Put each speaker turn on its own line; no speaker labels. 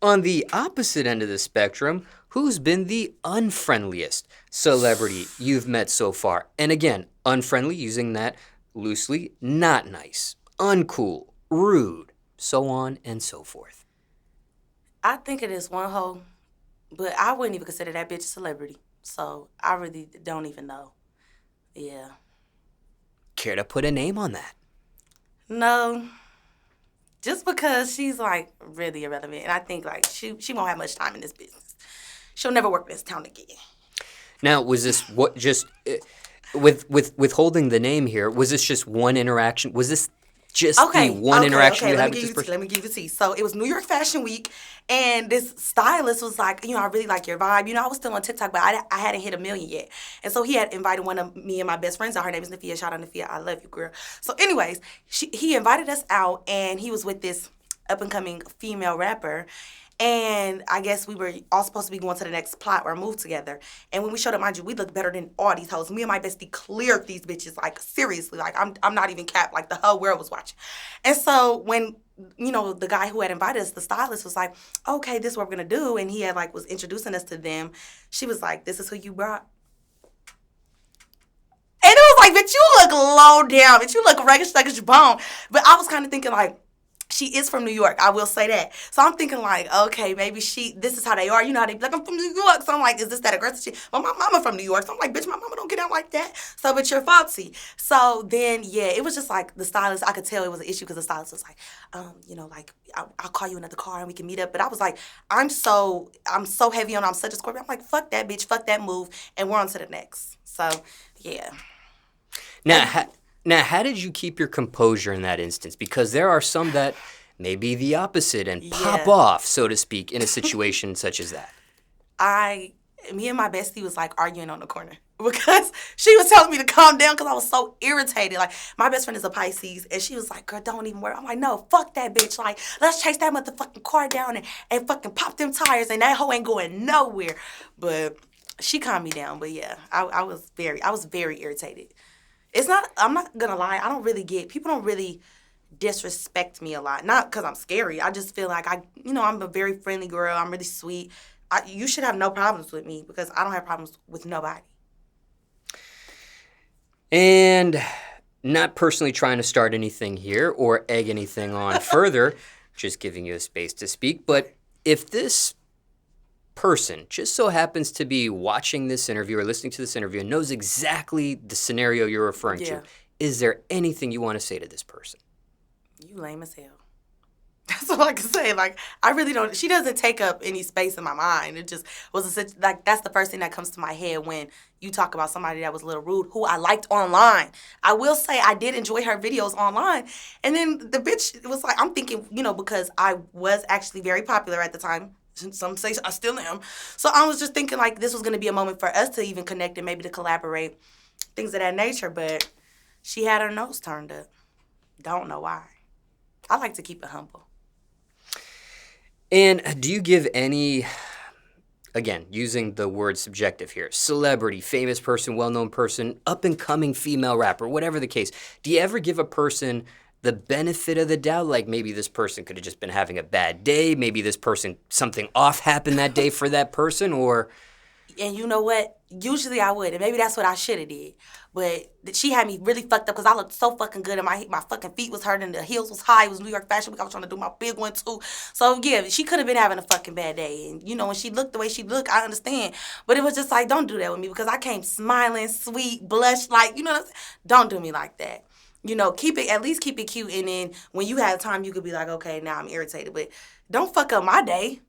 On the opposite end of the spectrum, who's been the unfriendliest celebrity you've met so far? And again, unfriendly, using that loosely, not nice, uncool, rude, so on and so forth.
I think it is one hoe, but I wouldn't even consider that bitch a celebrity. So I really don't even know. Yeah.
Care to put a name on that?
No, just because she's like really irrelevant, and I think like she won't have much time in this business. She'll never work in this town again.
Now, was this what just with withholding the name here? Was this just one interaction? Was this just the
Okay,
one
okay,
interaction
okay.
you
Let
had
me
with
give
this
you the tea.
person?
Let me give you the tea. So it was New York Fashion Week, and this stylist was like, I really like your vibe. I was still on TikTok, but I hadn't hit 1 million yet. And so he had invited one of me and my best friends out. Her name is Nafia. Shout out Nafia. I love you, girl. So, anyways, he invited us out, and he was with this up and coming female rapper. And I guess we were all supposed to be going to the next plot or move together. And when we showed up, mind you, we looked better than all these hoes. Me and my bestie cleared these bitches, like seriously. Like I'm not even capped. Like the whole world was watching. And so when the guy who had invited us, the stylist was like, okay, this is what we're gonna do. And he had like was introducing us to them. She was like, this is who you brought. And it was like, bitch, you look low down, bitch, you look ragged like a bone. But I was kind of thinking like, she is from New York, I will say that. So I'm thinking like, okay, maybe this is how they are. You know how they be like, I'm from New York. So I'm like, is this that aggressive shit? But my mama from New York. So I'm like, bitch, my mama don't get out like that. So, but you're faulty. So then, yeah, it was just like the stylist, I could tell it was an issue because the stylist was like, like, I'll call you another car and we can meet up. But I was like, I'm so heavy on, I'm such a Scorpio. I'm like, fuck that bitch, fuck that move. And we're on to the next. So, yeah.
Now,
And
now, how did you keep your composure in that instance? Because there are some that may be the opposite and pop
yeah.
off, so to speak, in a situation such as that.
I, me and my bestie was like arguing on the corner because she was telling me to calm down because I was so irritated. Like, my best friend is a Pisces, and she was like, girl, don't even worry. I'm like, no, fuck that bitch. Like, let's chase that motherfucking car down and fucking pop them tires, and that hoe ain't going nowhere. But she calmed me down. But yeah, I was very irritated. I'm not gonna lie, people don't really disrespect me a lot. Not because I'm scary. I just feel like I'm a very friendly girl. I'm really sweet. You should have no problems with me because I don't have problems with nobody.
And not personally trying to start anything here or egg anything on further, just giving you a space to speak. But if this person just so happens to be watching this interview or listening to this interview and knows exactly the scenario you're referring to,
Yeah,
is there anything you want to say to this person?
you lame as hell. That's all I can say. Like, I really don't. She doesn't take up any space in my mind. It just like that's the first thing that comes to my head when you talk about somebody that was a little rude, who I liked online. I will say I did enjoy her videos online, and then the bitch was like, I'm thinking, because I was actually very popular at the time. Some say I still am. So I was just thinking like this was gonna be a moment for us to even connect and maybe to collaborate, things of that nature. But she had her nose turned up. Don't know why. I like to keep it humble.
And do you give any, again, using the word subjective here, celebrity, famous person, well known person, up and coming female rapper, whatever the case, do you ever give a person the benefit of the doubt? Like maybe this person could have just been having a bad day, maybe this person, something off happened that day for that person, or.
And you know what? Usually I would, and maybe that's what I should have did. But she had me really fucked up because I looked so fucking good, and my fucking feet was hurting, the heels was high. It was New York Fashion Week. I was trying to do my big one too. So yeah, she could have been having a fucking bad day. And when she looked the way she looked, I understand. But it was just like, don't do that with me because I came smiling, sweet, blush, like what I'm saying? Don't do me like that. At least keep it cute, and then when you have time, you could be like, okay, now I'm irritated, but don't fuck up my day.